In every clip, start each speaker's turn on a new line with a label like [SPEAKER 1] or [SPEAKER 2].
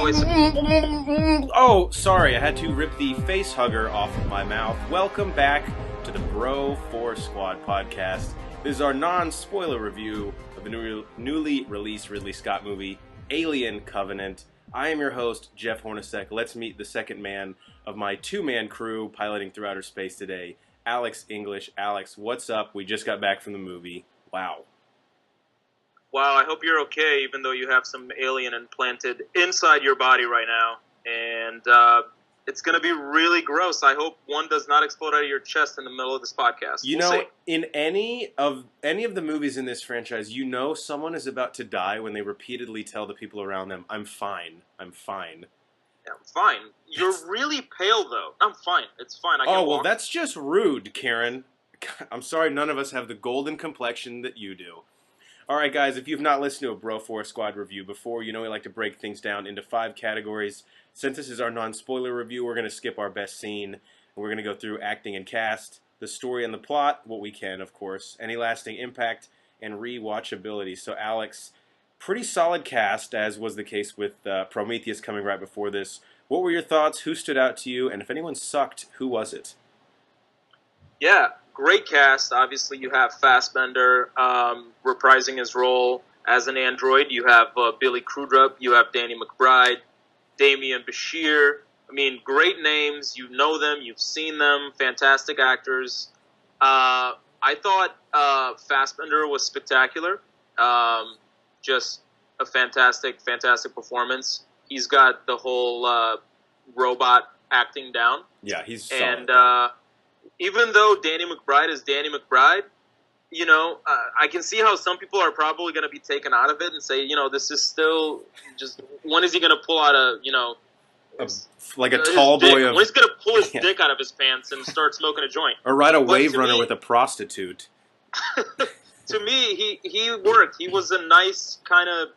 [SPEAKER 1] always...
[SPEAKER 2] Oh, sorry, I had to rip the face hugger off of my mouth. Welcome back to the Bro 4 Squad podcast. This is our non-spoiler review of the newly released Ridley Scott movie, Alien Covenant. I am your host, Jeff Hornacek. Let's meet the second man of my two-man crew piloting through outer space today, Alex English. Alex, what's up? We just got back from the movie. Wow.
[SPEAKER 1] Wow, I hope you're okay, even though you have some alien implanted inside your body right now. And it's going to be really gross. I hope one does not explode out of your chest in the middle of this podcast.
[SPEAKER 2] You
[SPEAKER 1] we'll
[SPEAKER 2] know,
[SPEAKER 1] see.
[SPEAKER 2] in any of the movies in this franchise, you know someone is about to die when they repeatedly tell the people around them, I'm fine. I'm fine.
[SPEAKER 1] Yeah, I'm fine. You're really pale, though. I'm fine. It's fine. I can
[SPEAKER 2] Oh, well,
[SPEAKER 1] walk.
[SPEAKER 2] that's just rude, Karen. I'm sorry none of us have the golden complexion that you do. All right, guys, if you've not listened to a Bro 4 Squad review before, you know we like to break things down into 5 categories. Since this is our non-spoiler review, we're going to skip our best scene, and we're going to go through acting and cast, the story and the plot, what we can, of course, any lasting impact, and rewatchability. So, Alex, pretty solid cast, as was the case with Prometheus coming right before this. What were your thoughts? Who stood out to you? And if anyone sucked, who was it?
[SPEAKER 1] Yeah, great cast. Obviously, you have Fassbender reprising his role as an android. You have Billy Crudup. You have Danny McBride, Damian Bashir. I mean, great names. You know them. You've seen them. Fantastic actors. I thought Fassbender was spectacular. Just a fantastic performance. He's got the whole robot acting down.
[SPEAKER 2] Yeah, he's
[SPEAKER 1] solid.
[SPEAKER 2] solid.
[SPEAKER 1] Even though Danny McBride is Danny McBride, you know, I can see how some people are probably going to be taken out of it and say, you know, this is still just, when is he going to pull out
[SPEAKER 2] like a tall boy of...
[SPEAKER 1] When he's going to pull his dick out of his pants and start smoking a joint?
[SPEAKER 2] Or ride a wave runner with a prostitute.
[SPEAKER 1] To me, he worked. He was a nice kind of,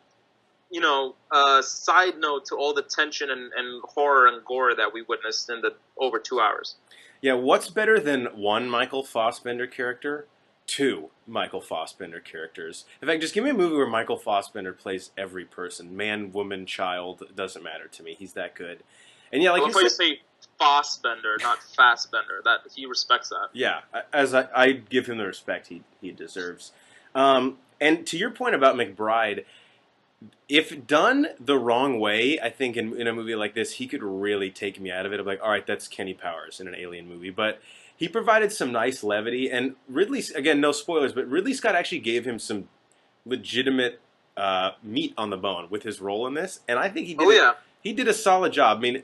[SPEAKER 1] you know, side note to all the tension and horror and gore that we witnessed in the over 2 hours.
[SPEAKER 2] Yeah, what's better than one Michael Fassbender character? 2 Michael Fassbender characters. In fact, just give me a movie where Michael Fassbender plays every person. Man, woman, child, it doesn't matter to me. He's that good. And yeah, like
[SPEAKER 1] you say Fassbender, not Fassbender. That he respects that.
[SPEAKER 2] Yeah, as I give him the respect he deserves. And to your point about McBride, if done the wrong way, I think in a movie like this, he could really take me out of it. I'm like, all right, that's Kenny Powers in an Alien movie. But he provided some nice levity. And Ridley, again, no spoilers, but Ridley Scott actually gave him some legitimate meat on the bone with his role in this. And I think he did a solid job. I mean,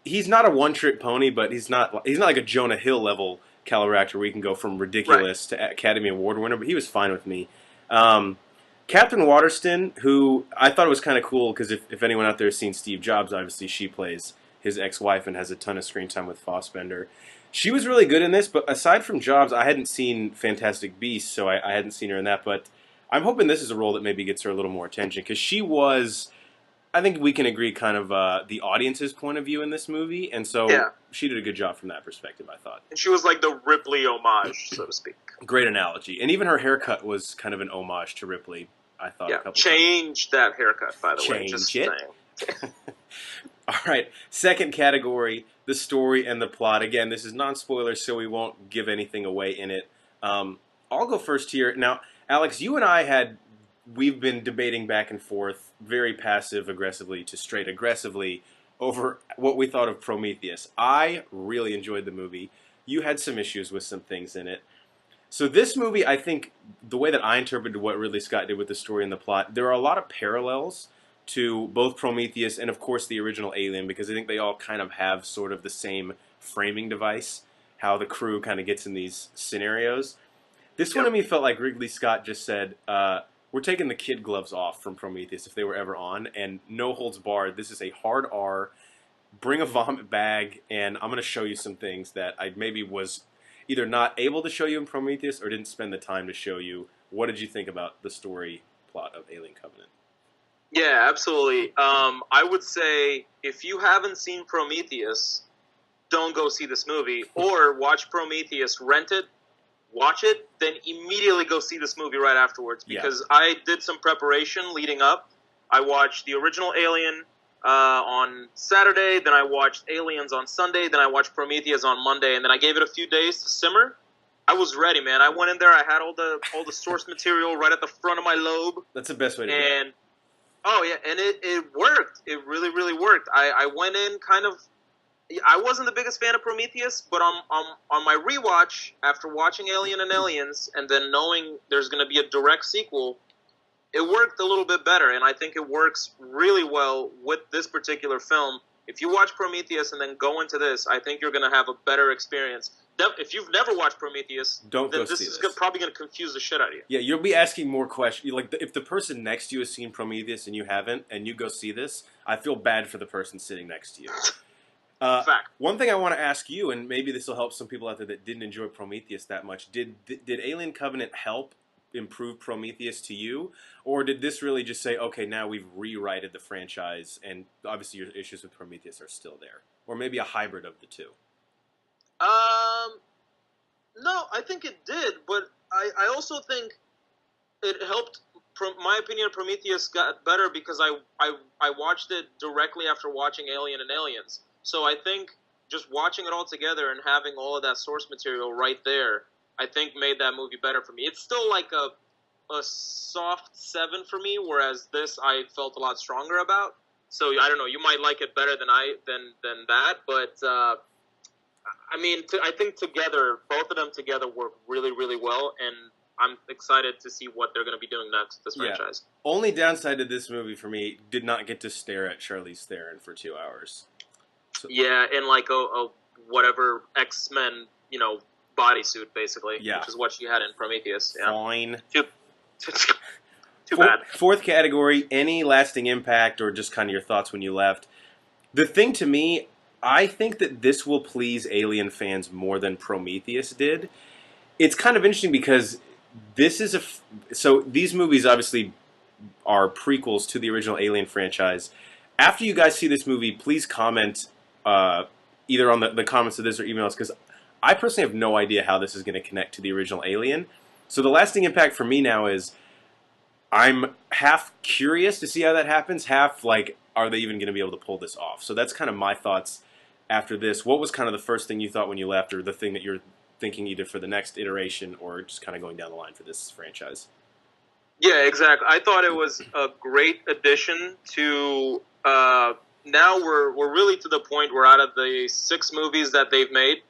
[SPEAKER 2] he's not a one-trick pony, but he's not like a Jonah Hill level caliber actor where he can go from ridiculous to Academy Award winner. But he was fine with me. Catherine Waterston, who I thought was kind of cool because if anyone out there has seen Steve Jobs, obviously she plays his ex-wife and has a ton of screen time with Fassbender. She was really good in this, but aside from Jobs, I hadn't seen Fantastic Beasts, so I hadn't seen her in that. But I'm hoping this is a role that maybe gets her a little more attention because she was, I think we can agree, kind of the audience's point of view in this movie, and so she did a good job from that perspective, I thought.
[SPEAKER 1] And she was like the Ripley homage, so to speak.
[SPEAKER 2] Great analogy. And even her haircut was kind of an homage to Ripley, I thought.
[SPEAKER 1] Yeah,
[SPEAKER 2] a couple
[SPEAKER 1] change that haircut, by the way.
[SPEAKER 2] Change
[SPEAKER 1] just
[SPEAKER 2] it.
[SPEAKER 1] saying.
[SPEAKER 2] All right, second category, the story and the plot. Again, this is non-spoiler, so we won't give anything away in it. I'll go first here. Now, Alex, you and I we've been debating back and forth very passive-aggressively to straight aggressively over what we thought of Prometheus. I really enjoyed the movie. You had some issues with some things in it. So this movie, I think, the way that I interpreted what Ridley Scott did with the story and the plot, there are a lot of parallels to both Prometheus and, of course, the original Alien, because I think they all kind of have sort of the same framing device, how the crew kind of gets in these scenarios. This one to me felt like Ridley Scott just said, we're taking the kid gloves off from Prometheus if they were ever on, and no holds barred. This is a hard R, bring a vomit bag, and I'm going to show you some things that I maybe was either not able to show you in Prometheus or didn't spend the time to show you. What did you think about the story plot of Alien Covenant?
[SPEAKER 1] Yeah, absolutely. I would say if you haven't seen Prometheus, don't go see this movie, or watch Prometheus, rent it, watch it, then immediately go see this movie right afterwards, because I did some preparation leading up. I watched the original Alien, on Saturday. Then I watched Aliens on Sunday. Then I watched Prometheus on Monday, and then I gave it a few days to simmer. I was ready, man. I went in there. I had all the source material right at the front of my lobe,
[SPEAKER 2] That's the best way to do it.
[SPEAKER 1] and oh yeah, and it worked. It really really worked. I went in kind of. I wasn't the biggest fan of Prometheus, but on my rewatch after watching Alien and Aliens, and then knowing there's going to be a direct sequel, it worked a little bit better, and I think it works really well with this particular film. If you watch Prometheus and then go into this, I think you're going to have a better experience. If you've never watched Prometheus,
[SPEAKER 2] Don't
[SPEAKER 1] then
[SPEAKER 2] go
[SPEAKER 1] this
[SPEAKER 2] see
[SPEAKER 1] is
[SPEAKER 2] this.
[SPEAKER 1] probably going to confuse the shit out of you.
[SPEAKER 2] Yeah, you'll be asking more questions. Like, if the person next to you has seen Prometheus and you haven't, and you go see this, I feel bad for the person sitting next to you.
[SPEAKER 1] Fact.
[SPEAKER 2] One thing I want to ask you, and maybe this will help some people out there that didn't enjoy Prometheus that much, did Alien Covenant help improve Prometheus to you? Or did this really just say, okay, now we've rewrited the franchise, and obviously your issues with Prometheus are still there? Or maybe a hybrid of the two?
[SPEAKER 1] No, I think it did, but I also think it helped. My opinion of Prometheus got better because I watched it directly after watching Alien and Aliens. So I think just watching it all together and having all of that source material right there, I think made that movie better for me. It's still like a soft 7 for me, whereas this I felt a lot stronger about. So I don't know. You might like it better than that, but I mean, I think together, both of them together work really, really well, and I'm excited to see what they're going to be doing next. This franchise.
[SPEAKER 2] Only downside to this movie for me, did not get to stare at Charlize Theron for 2 hours. So,
[SPEAKER 1] yeah, in like a whatever X-Men, bodysuit, basically.
[SPEAKER 2] Yeah.
[SPEAKER 1] Which is what she had in Prometheus. Yeah.
[SPEAKER 2] Fine.
[SPEAKER 1] Too bad.
[SPEAKER 2] Fourth category, any lasting impact or just kind of your thoughts when you left. The thing to me, I think that this will please Alien fans more than Prometheus did. It's kind of interesting because this is so these movies obviously are prequels to the original Alien franchise. After you guys see this movie, please comment either on the comments of this or emails, because I personally have no idea how this is going to connect to the original Alien. So the lasting impact for me now is I'm half curious to see how that happens, half like, are they even going to be able to pull this off? So that's kind of my thoughts after this. What was kind of the first thing you thought when you left, or the thing that you're thinking either for the next iteration or just kind of going down the line for this franchise?
[SPEAKER 1] Yeah, exactly. I thought it was a great addition to. Now we're really to the point where out of the 6 movies that they've made,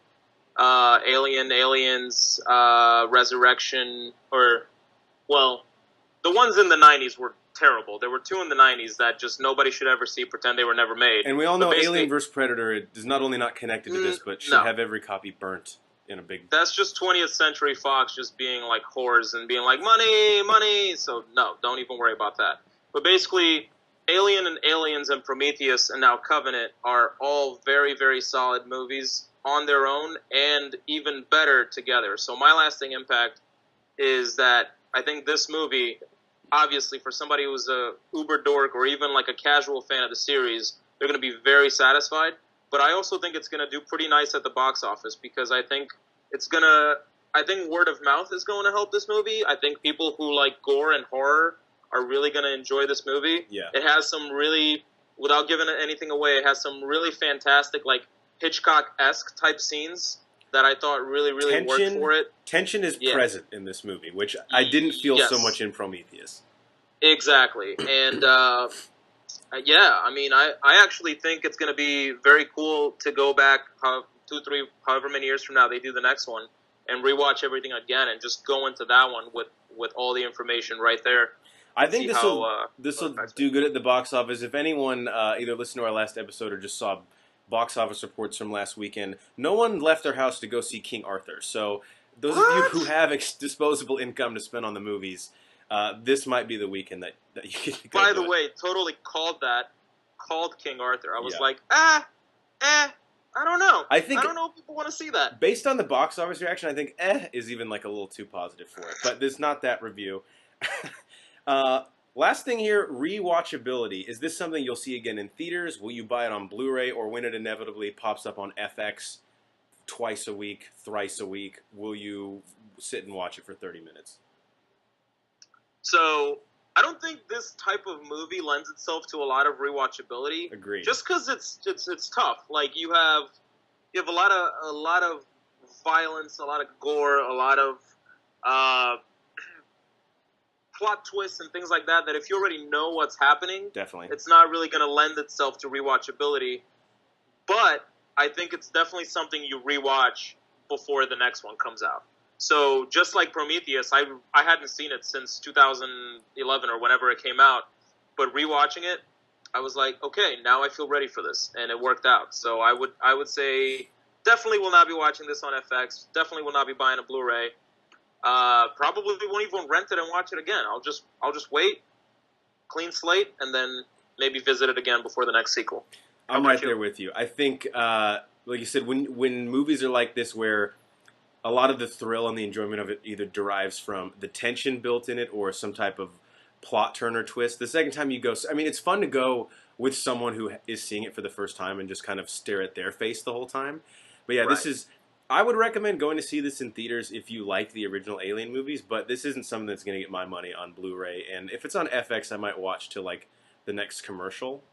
[SPEAKER 1] Alien, Aliens, Resurrection, the ones in the 90s were terrible. There were 2 in the 90s that just nobody should ever see, pretend they were never made.
[SPEAKER 2] And we all know Alien vs. Predator is not only not connected to this, but should have every copy burnt in a big...
[SPEAKER 1] That's just 20th Century Fox just being like whores and being like, money, money. So no, don't even worry about that. But basically, Alien and Aliens and Prometheus and now Covenant are all very, very solid movies on their own and even better together. So my lasting impact is that I think this movie, obviously for somebody who's a uber dork or even like a casual fan of the series, they're going to be very satisfied. But I also think it's going to do pretty nice at the box office because I think word of mouth is going to help this movie. I think people who like gore and horror are really going to enjoy this movie.
[SPEAKER 2] Yeah.
[SPEAKER 1] It has some really, without giving anything away, it has some really fantastic, like Hitchcock-esque type scenes that I thought really, really worked for it.
[SPEAKER 2] Tension is present in this movie, which I didn't feel so much in Prometheus.
[SPEAKER 1] Exactly. And, yeah, I mean, I actually think it's going to be very cool to go back 2, 3, however many years from now they do the next one and rewatch everything again and just go into that one with all the information right there.
[SPEAKER 2] I think this will do good at the box office. If anyone either listened to our last episode or just saw box office reports from last weekend, no one left their house to go see King Arthur. So those of you who have disposable income to spend on the movies, this might be the weekend that you can go.
[SPEAKER 1] By the way, totally called King Arthur. I was like, I don't know. I don't know if people want to see that.
[SPEAKER 2] Based on the box office reaction, I think is even like a little too positive for it. But there's not that review. Last thing here, rewatchability. Is this something you'll see again in theaters? Will you buy it on Blu-ray, or when it inevitably pops up on FX twice a week, thrice a week, will you sit and watch it for 30 minutes?
[SPEAKER 1] So I don't think this type of movie lends itself to a lot of rewatchability.
[SPEAKER 2] Agreed.
[SPEAKER 1] Just because it's tough. Like you have a lot of violence, a lot of gore, a lot of plot twists and things like that. That if you already know what's happening,
[SPEAKER 2] Definitely.
[SPEAKER 1] it's not really going to lend itself to rewatchability. But I think it's definitely something you rewatch before the next one comes out. So just like Prometheus, I hadn't seen it since 2011 or whenever it came out, but rewatching it, I was like, okay, now I feel ready for this, and it worked out. So I would say definitely will not be watching this on FX. Definitely will not be buying a Blu-ray. Probably won't even rent it and watch it again. I'll just wait, clean slate, and then maybe visit it again before the next sequel.
[SPEAKER 2] I'm right there with you. I think, like you said, when movies are like this where a lot of the thrill and the enjoyment of it either derives from the tension built in it or some type of plot turn or twist. The second time you go, I mean, it's fun to go with someone who is seeing it for the first time and just kind of stare at their face the whole time. But yeah,
[SPEAKER 1] Right.
[SPEAKER 2] I would recommend going to see this in theaters if you liked the original Alien movies, but this isn't something that's going to get my money on Blu-ray. And if it's on FX, I might watch till like the next commercial,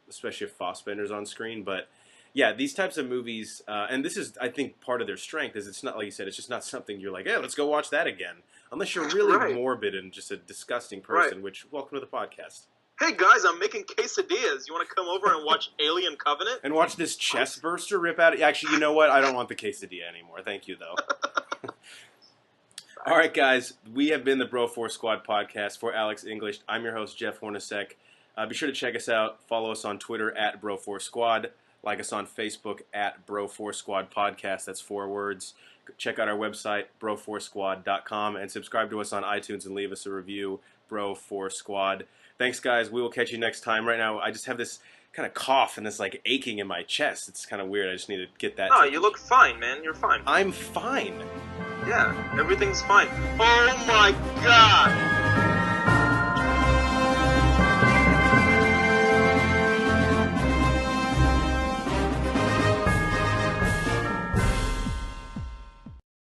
[SPEAKER 2] especially if Fassbender's on screen. But yeah, these types of movies, and this is, I think, part of their strength, is it's not, like you said, it's just not something you're like, hey, let's go watch that again. Unless you're really
[SPEAKER 1] Right.
[SPEAKER 2] morbid and just a disgusting person,
[SPEAKER 1] Right.
[SPEAKER 2] which, welcome to the podcast.
[SPEAKER 1] Hey guys, I'm making quesadillas. You want to come over and watch Alien Covenant?
[SPEAKER 2] And watch this chest burster rip out. Actually, you know what? I don't want the quesadilla anymore. Thank you, though. All right, guys. We have been the Bro Force Squad podcast. For Alex English, I'm your host, Jeff Hornacek. Be sure to check us out. Follow us on Twitter at Bro Force Squad. Like us on Facebook at Bro Force Squad Podcast. That's 4 words. Check out our website, broforcesquad.com, and subscribe to us on iTunes and leave us a review, Bro Force Squad. Thanks, guys. We will catch you next time. Right now, I just have this kind of cough and this like aching in my chest. It's kind of weird. I just need to get that.
[SPEAKER 1] No, you look fine, man. You're fine.
[SPEAKER 2] I'm fine.
[SPEAKER 1] Yeah, everything's fine. Oh my god!